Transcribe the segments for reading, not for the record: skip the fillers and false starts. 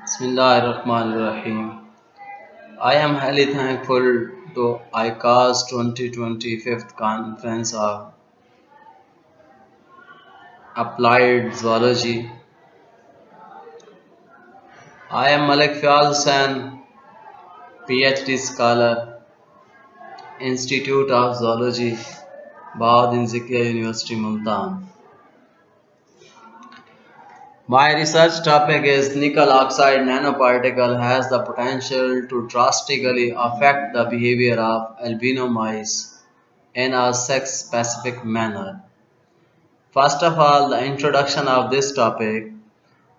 Bismillahirrahmanirrahim. I am highly thankful to ICAZ-2022 Conference of Applied Zoology. I am Malik Fiaz Hussain, PhD scholar, Institute of Zoology, Baad Inzikia University, Multan. My research topic is nickel oxide nanoparticle has the potential to drastically affect the behavior of albino mice in a sex-specific manner. First of all, the introduction of this topic.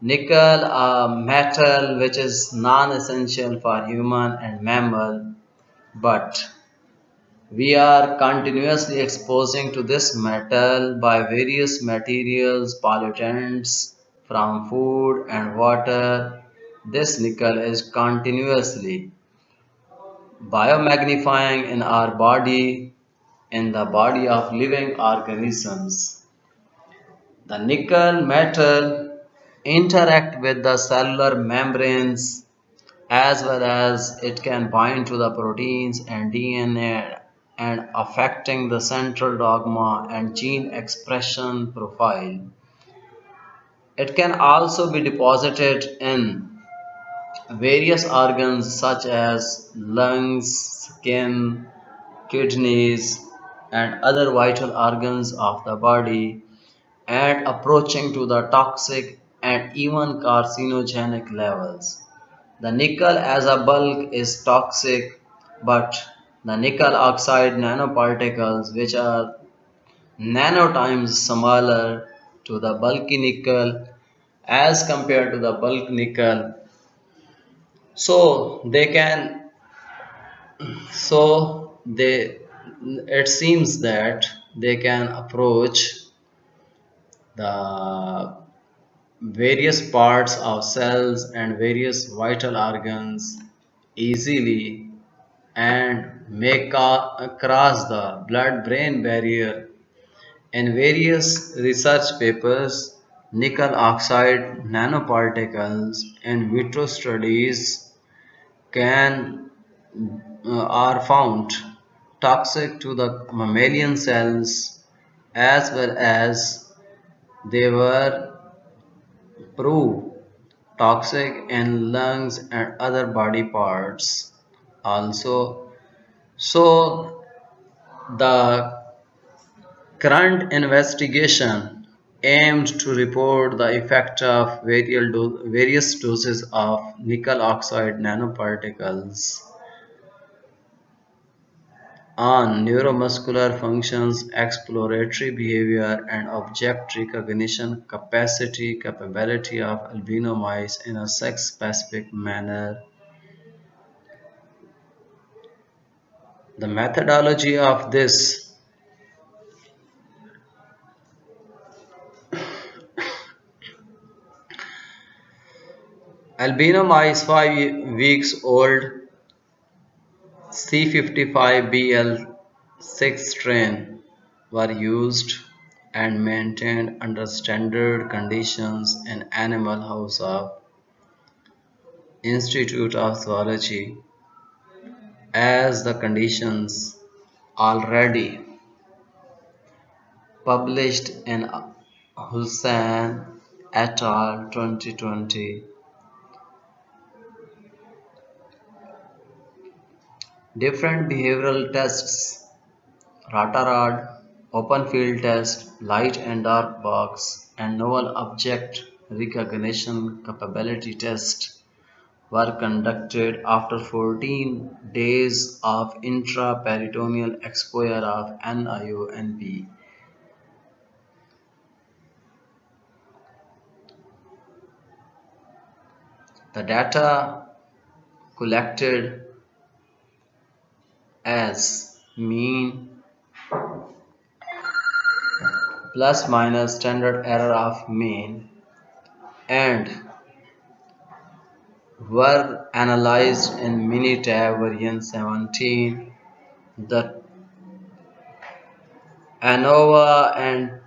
Nickel, a metal which is non-essential for human and mammal, but we are continuously exposing to this metal by various materials, pollutants from food and water. This nickel is continuously biomagnifying in our body, in the body of living organisms. The nickel metal interact with the cellular membranes as well as it can bind to the proteins and DNA and affecting the central dogma and gene expression profile. It can also be deposited in various organs such as lungs, skin, kidneys, and other vital organs of the body and approaching to the toxic and even carcinogenic levels. The nickel as a bulk is toxic, but the nickel oxide nanoparticles, which are nano times smaller to the bulky nickel as compared to the bulk nickel, so they can so they it seems that they can approach the various parts of cells and various vital organs easily and may cross the blood-brain barrier. In various research papers, nickel oxide nanoparticles in vitro studies can are found toxic to the mammalian cells as well as they were prove toxic in lungs and other body parts also. So the current investigation aimed to report the effect of various doses of nickel oxide nanoparticles on neuromuscular functions, exploratory behavior, and object recognition capability of albino mice in a sex-specific manner. The methodology of this albino mice 5 weeks old C55BL6 strain were used and maintained under standard conditions in animal house of Institute of Zoology as the conditions already published in Hussain et al. 2020. Different behavioral tests, Ratarod, open field test, light and dark box, and novel object recognition capability test were conducted after 14 days of intraperitoneal exposure of NIONP. The data collected as mean plus minus standard error of mean and were analyzed in Minitab version 17. The ANOVA and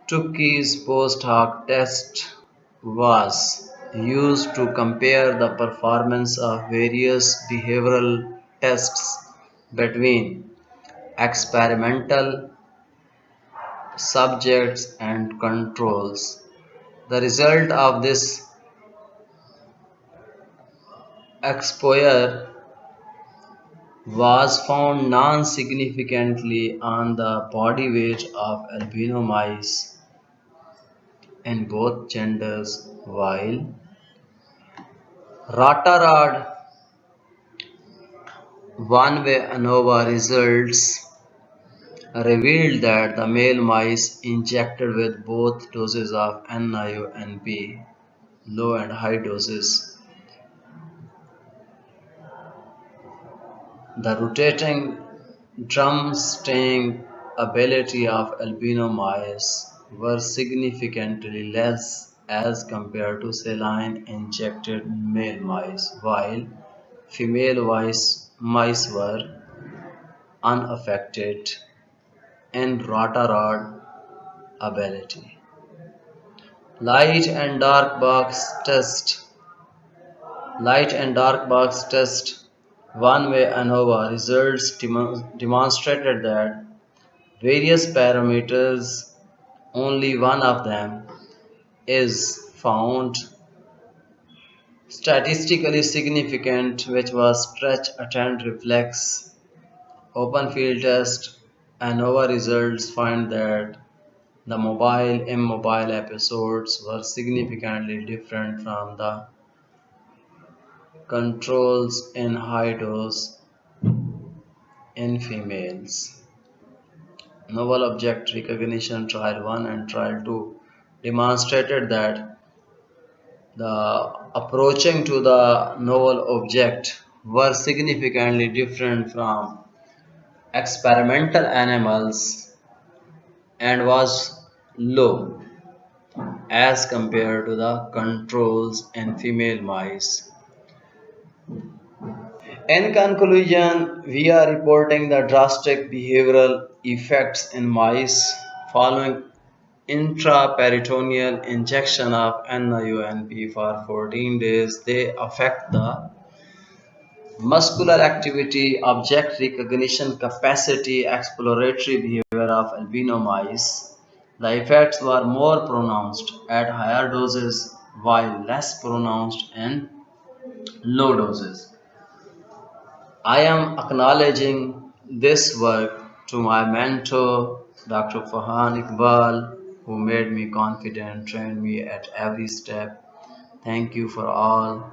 Tukey's post hoc test was used to compare the performance of various behavioral tests between experimental subjects and controls. The result of this exposure was found non-significantly on the body weight of albino mice in both genders, while Rotarod one-way ANOVA results revealed that the male mice injected with both doses of NIU-NP, low and high doses, the rotating drum staying ability of albino mice were significantly less as compared to saline injected male mice, while female mice were unaffected in Rotarod ability. Light and dark box test. Light and dark box test one-way ANOVA results demonstrated that various parameters, only one of them is found statistically significant, which was stretch attend reflex. Open field test ANOVA results find that the mobile immobile episodes were significantly different from the controls in high dose in females. Novel object recognition trial 1 and trial 2 demonstrated that the approaching to the novel object were significantly different from experimental animals and was low as compared to the controls in female mice. In conclusion, we are reporting the drastic behavioral effects in mice following intraperitoneal injection of NIUNP for 14 days. They affect the muscular activity, object recognition capacity, exploratory behavior of albino mice. The effects were more pronounced at higher doses while less pronounced in low doses. I am acknowledging this work to my mentor, Dr. Farhan Iqbal, who made me confident, trained me at every step. Thank you for all.